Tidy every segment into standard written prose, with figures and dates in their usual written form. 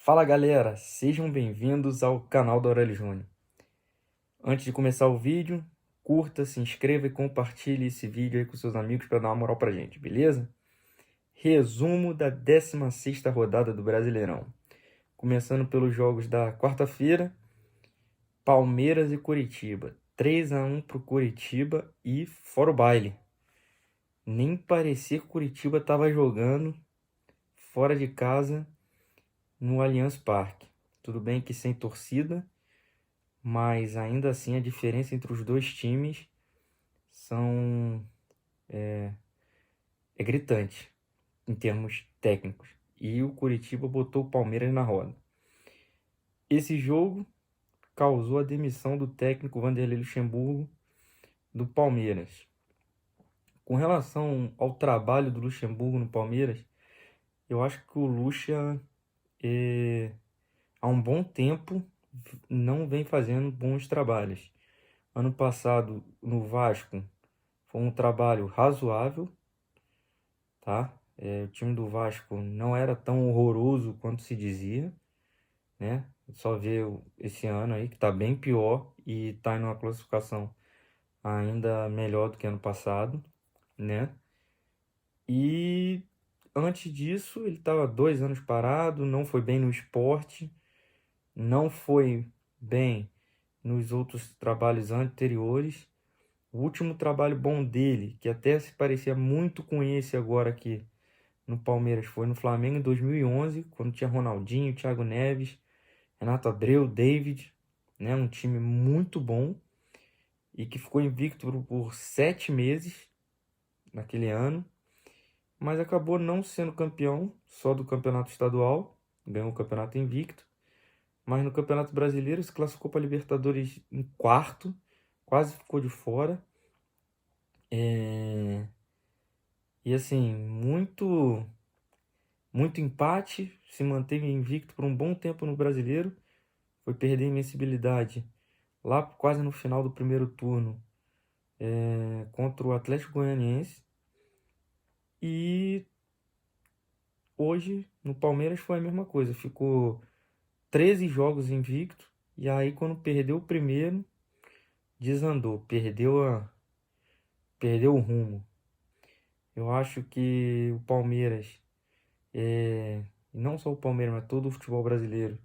Fala galera, sejam bem-vindos ao canal do Aurélio Júnior. Antes de começar o vídeo, curta, se inscreva e compartilhe esse vídeo aí com seus amigos para dar uma moral pra gente, beleza? Resumo da 16ª rodada do Brasileirão. Começando pelos jogos da quarta-feira, Palmeiras e Coritiba. 3-1 pro Coritiba e fora o baile. Nem parecia que o Coritiba estava jogando fora de casa no Allianz Parque. Tudo bem que sem torcida, mas ainda assim a diferença entre os dois times são é gritante em termos técnicos. E o Coritiba botou o Palmeiras na roda. Esse jogo causou a demissão do técnico Vanderlei Luxemburgo do Palmeiras. Com relação ao trabalho do Luxemburgo no Palmeiras, eu acho que o Luxa há um bom tempo não vem fazendo bons trabalhos. Ano passado no Vasco foi um trabalho razoável, tá? O time do Vasco não era tão horroroso quanto se dizia, né? Só ver esse ano aí que tá bem pior e tá em uma classificação ainda melhor do que ano passado, né? E antes disso ele estava 2 anos parado, não foi bem no esporte, não foi bem nos outros trabalhos anteriores. O último trabalho bom dele, que até se parecia muito com esse agora aqui no Palmeiras, foi no Flamengo em 2011, quando tinha Ronaldinho, Thiago Neves, Renato Abreu, David, né? Um time muito bom e que ficou invicto por 7 meses naquele ano, mas acabou não sendo campeão só do campeonato estadual, ganhou o campeonato invicto, mas no Campeonato Brasileiro se classificou para Libertadores em quarto, quase ficou de fora. E assim, muito empate, se manteve invicto por um bom tempo no Brasileiro, foi perder a invencibilidade lá quase no final do primeiro turno contra o Atlético Goianiense. E hoje no Palmeiras foi a mesma coisa, ficou 13 jogos invicto, e aí quando perdeu o primeiro, desandou, perdeu o rumo. Eu acho que o Palmeiras, não só o Palmeiras, mas todo o futebol brasileiro,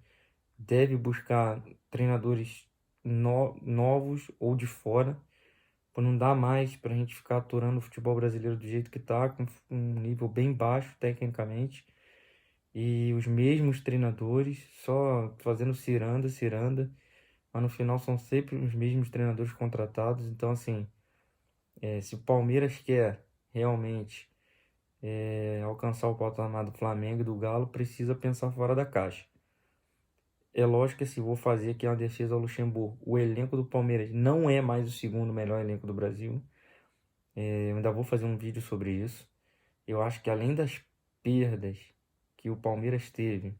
deve buscar treinadores novos ou de fora, por não dar mais para a gente ficar aturando o futebol brasileiro do jeito que está, com um nível bem baixo tecnicamente, e os mesmos treinadores só fazendo ciranda, mas no final são sempre os mesmos treinadores contratados. Então, assim, se o Palmeiras quer realmente alcançar o patamar do Flamengo e do Galo, precisa pensar fora da caixa. É lógico que se vou fazer aqui uma defesa ao Luxemburgo, o elenco do Palmeiras não é mais o segundo melhor elenco do Brasil. Eu ainda vou fazer um vídeo sobre isso. Eu acho que além das perdas que o Palmeiras teve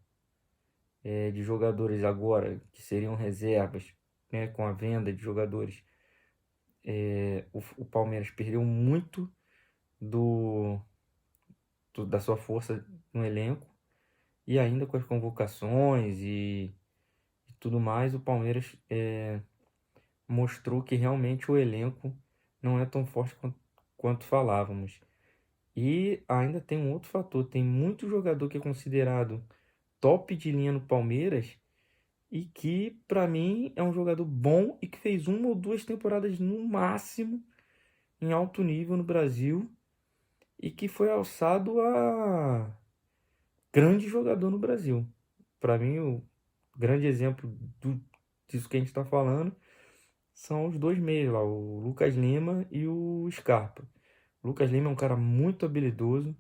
de jogadores agora, que seriam reservas, né, com a venda de jogadores, o Palmeiras perdeu muito do, da sua força no elenco. E ainda com as convocações e tudo mais, o Palmeiras mostrou que realmente o elenco não é tão forte quanto falávamos. E ainda tem um outro fator, tem muito jogador que é considerado top de linha no Palmeiras e que, para mim, é um jogador bom e que fez 1 ou 2 temporadas no máximo em alto nível no Brasil e que foi alçado a grande jogador no Brasil. Para mim, o grande exemplo disso que a gente está falando são os dois meios lá, o Lucas Lima e o Scarpa. O Lucas Lima é um cara muito habilidoso,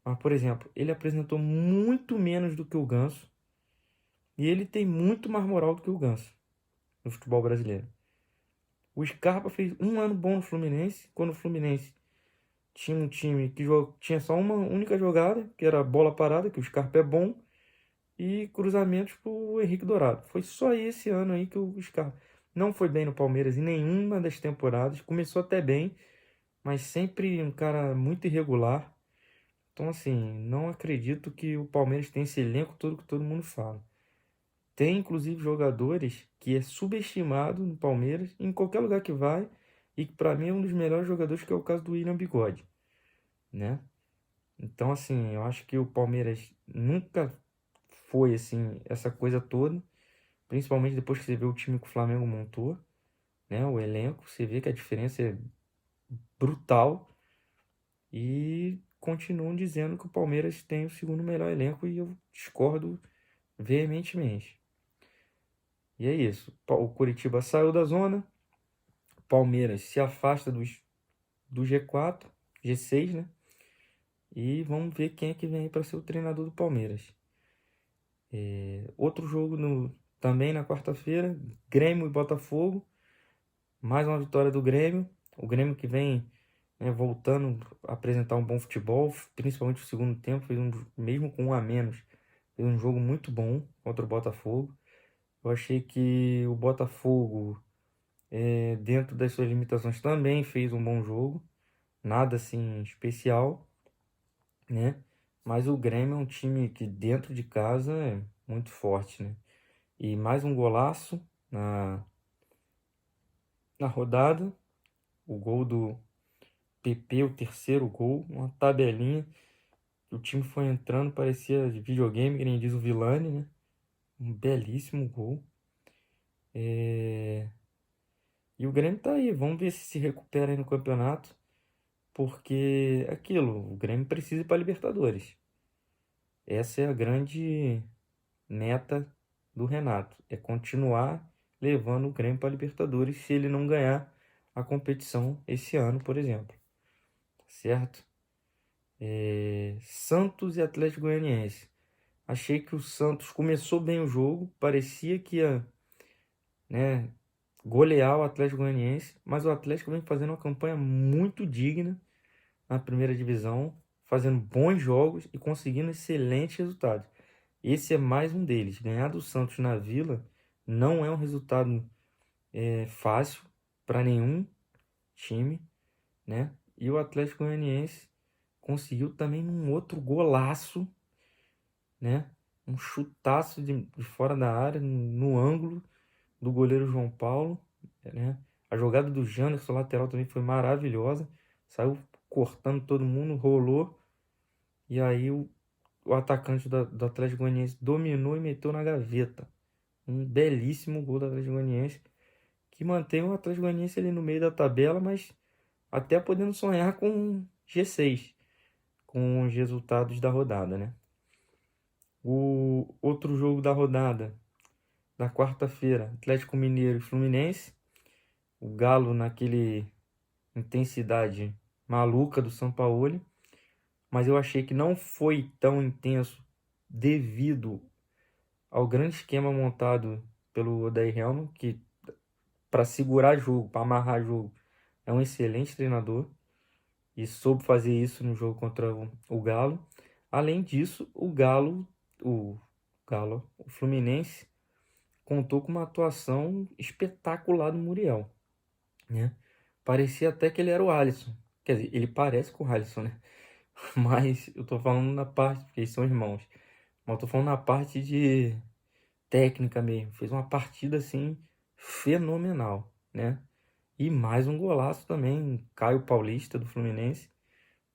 mas, por exemplo, ele apresentou muito menos do que o Ganso e ele tem muito mais moral do que o Ganso no futebol brasileiro. O Scarpa fez um ano bom no Fluminense, quando o Fluminense tinha um time que tinha só uma única jogada, que era a bola parada, que o Scarpa é bom, e cruzamentos pro Henrique Dourado. Foi só esse ano aí que o Scarpa não foi bem no Palmeiras em nenhuma das temporadas. Começou até bem, mas sempre um cara muito irregular. Então, assim, não acredito que o Palmeiras tem esse elenco todo que todo mundo fala. tem inclusive jogadores que é subestimado no Palmeiras, em qualquer lugar que vai, e que para mim é um dos melhores jogadores, que é o caso do William Bigode, né? Então, assim, eu acho que o Palmeiras nunca foi assim essa coisa toda, principalmente depois que você vê o time que o Flamengo montou, né? O elenco, você vê que a diferença é brutal, e continuam dizendo que o Palmeiras tem o segundo melhor elenco, e eu discordo veementemente. E é isso. O Coritiba saiu da zona, Palmeiras se afasta do G4, G6, né? E vamos ver quem é que vem aí para ser o treinador do Palmeiras. Outro jogo também na quarta-feira, Grêmio e Botafogo. Mais uma vitória do Grêmio. O Grêmio que vem, né, voltando a apresentar um bom futebol, principalmente no segundo tempo, mesmo com um a menos, fez um jogo muito bom contra o Botafogo. Eu achei que o Botafogo, dentro das suas limitações, também fez um bom jogo. Nada assim especial, né? Mas o Grêmio é um time que dentro de casa é muito forte, né? E mais um golaço na rodada. O gol do PP, o terceiro gol, uma tabelinha. O time foi entrando, parecia de videogame, que nem diz o Vilani, né? Um belíssimo gol. E o Grêmio tá aí, vamos ver se recupera aí no campeonato, porque aquilo, o Grêmio precisa ir para Libertadores. Essa é a grande meta do Renato, é continuar levando o Grêmio para Libertadores se ele não ganhar a competição esse ano, por exemplo. Certo? Santos e Atlético Goianiense. Achei que o Santos começou bem o jogo, parecia que ia, né, golear o Atlético Goianiense, mas o Atlético vem fazendo uma campanha muito digna na primeira divisão, fazendo bons jogos e conseguindo excelentes resultados. Esse é mais um deles. Ganhar do Santos na Vila não é um resultado fácil para nenhum time, né? E o Atlético Goianiense conseguiu também um outro golaço, né? Um chutaço de fora da área, no ângulo do goleiro João Paulo, né? A jogada do Janderson, lateral, também foi maravilhosa. Saiu cortando todo mundo, rolou. E aí o atacante do Atlético Goianiense dominou e meteu na gaveta. Um belíssimo gol do Atlético Goianiense, que mantém o Atlético Goianiense ali no meio da tabela, mas até podendo sonhar com G6, com os resultados da rodada, né? O outro jogo da rodada, da quarta-feira, Atlético Mineiro e Fluminense. O Galo naquele intensidade maluca do Sampaoli, mas eu achei que não foi tão intenso devido ao grande esquema montado pelo Odair Helman, que para segurar jogo, para amarrar jogo, é um excelente treinador e soube fazer isso no jogo contra o Galo. Além disso, o Fluminense contou com uma atuação espetacular do Muriel, né? Parecia até que ele era o Alisson. Quer dizer, ele parece com o Alisson, né? Mas eu tô falando na parte, porque eles são irmãos. Mas eu tô falando na parte de técnica mesmo. Fez uma partida assim fenomenal, né? E mais um golaço também, Caio Paulista do Fluminense.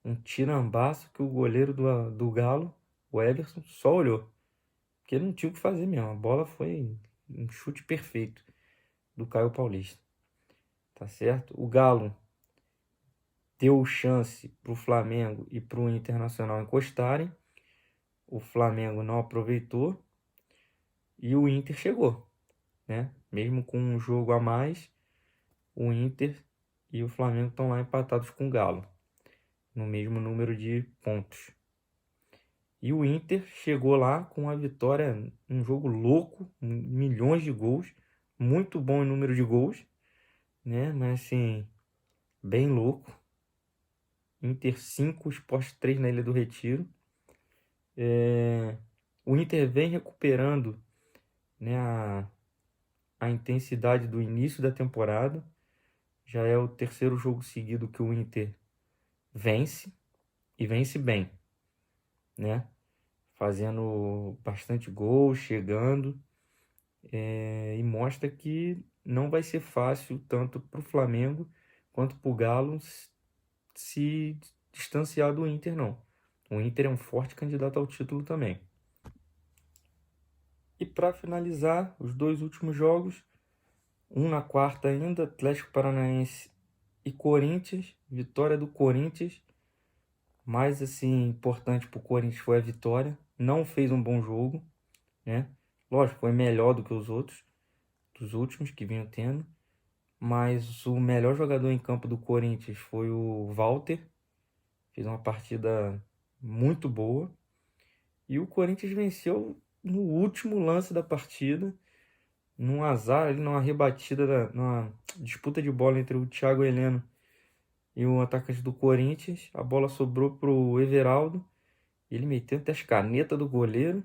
Um tirambaço que o goleiro do Galo, o Everson, só olhou. Porque não tinha o que fazer mesmo. A bola foi um chute perfeito do Caio Paulista. Tá certo? O Galo deu chance para o Flamengo e para o Internacional encostarem. O Flamengo não aproveitou e o Inter chegou, né? Mesmo com um jogo a mais, o Inter e o Flamengo estão lá empatados com o Galo, no mesmo número de pontos. E o Inter chegou lá com a vitória, um jogo louco, milhões de gols, muito bom em número de gols, né? Mas assim, bem louco. Inter 5, Sport 3 na Ilha do Retiro. O Inter vem recuperando, né, a intensidade do início da temporada. Já é o terceiro jogo seguido que o Inter vence, e vence bem, né? Fazendo bastante gol, chegando. e mostra que não vai ser fácil tanto para o Flamengo quanto para o Galo se distanciar do Inter, não. O Inter é um forte candidato ao título também. E para finalizar, os dois últimos jogos, um na quarta ainda, Atlético Paranaense e Corinthians, vitória do Corinthians. Mais assim, importante para o Corinthians foi a vitória. Não fez um bom jogo, né? Lógico, foi melhor do que os outros, dos últimos que vinham tendo. Mas o melhor jogador em campo do Corinthians foi o Walter. Fez uma partida muito boa. E o Corinthians venceu no último lance da partida, num azar, ali numa rebatida, numa disputa de bola entre o Thiago Heleno e o atacante do Corinthians. A bola sobrou pro Everaldo. Ele meteu até as canetas do goleiro.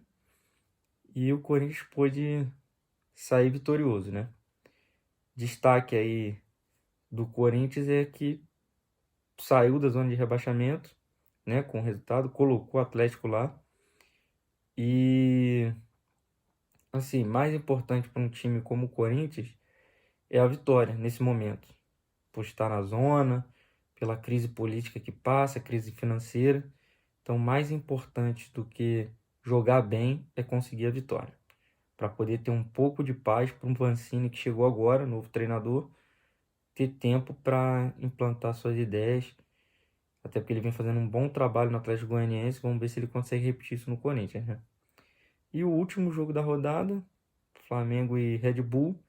E o Corinthians pôde sair vitorioso, né? Destaque aí do Corinthians é que saiu da zona de rebaixamento, né? Com o resultado, colocou o Atlético lá. E, assim, mais importante para um time como o Corinthians é a vitória nesse momento. Por estar na zona, pela crise política que passa, crise financeira. Então, mais importante do que jogar bem é conseguir a vitória. Para poder ter um pouco de paz para um Mancini que chegou agora, novo treinador, ter tempo para implantar suas ideias. Até porque ele vem fazendo um bom trabalho no Atlético Goianiense. Vamos ver se ele consegue repetir isso no Corinthians, né? E o último jogo da rodada, Flamengo e Red Bull.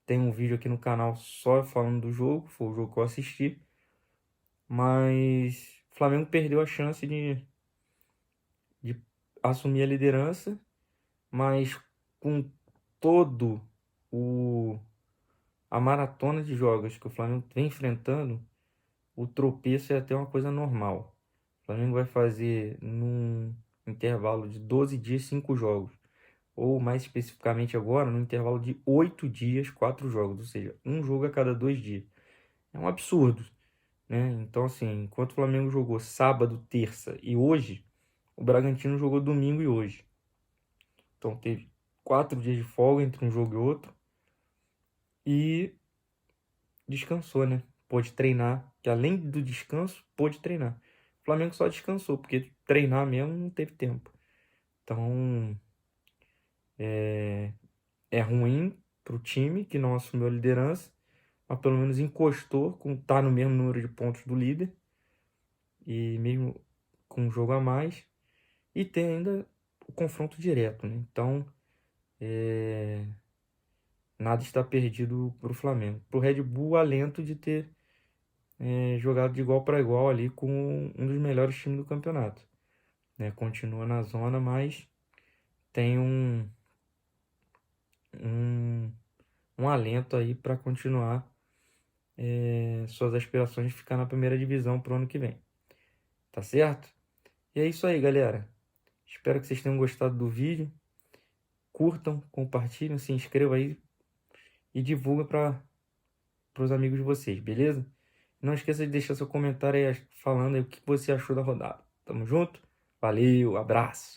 Tem um vídeo aqui no canal só falando do jogo, foi o jogo que eu assisti. Mas o Flamengo perdeu a chance de assumir a liderança, mas com todo a maratona de jogos que o Flamengo vem enfrentando, o tropeço é até uma coisa normal. O Flamengo vai fazer num intervalo de 12 dias, 5 jogos. Ou mais especificamente agora, no intervalo de 8 dias, 4 jogos. Ou seja, um jogo a cada 2 dias. É um absurdo, né? Então, assim, enquanto o Flamengo jogou sábado, terça e hoje, o Bragantino jogou domingo e hoje. Então, teve 4 dias de folga entre um jogo e outro. E descansou, né? Pôde treinar, que além do descanso, pôde treinar. O Flamengo só descansou, porque treinar mesmo não teve tempo. Então, é ruim pro time que não assumiu a liderança, mas pelo menos encostou, tá no mesmo número de pontos do líder, e mesmo com um jogo a mais, e tem ainda o confronto direto, né? Então, nada está perdido pro Flamengo. Pro Red Bull, o alento de ter jogado de igual para igual ali com um dos melhores times do campeonato, né? Continua na zona, mas tem um, um alento aí para continuar suas aspirações de ficar na primeira divisão pro ano que vem. Tá certo? E é isso aí, galera. Espero que vocês tenham gostado do vídeo. Curtam, compartilhem, se inscrevam aí e divulga para os amigos de vocês, beleza? Não esqueça de deixar seu comentário aí falando aí o que você achou da rodada. Tamo junto? Valeu, abraço!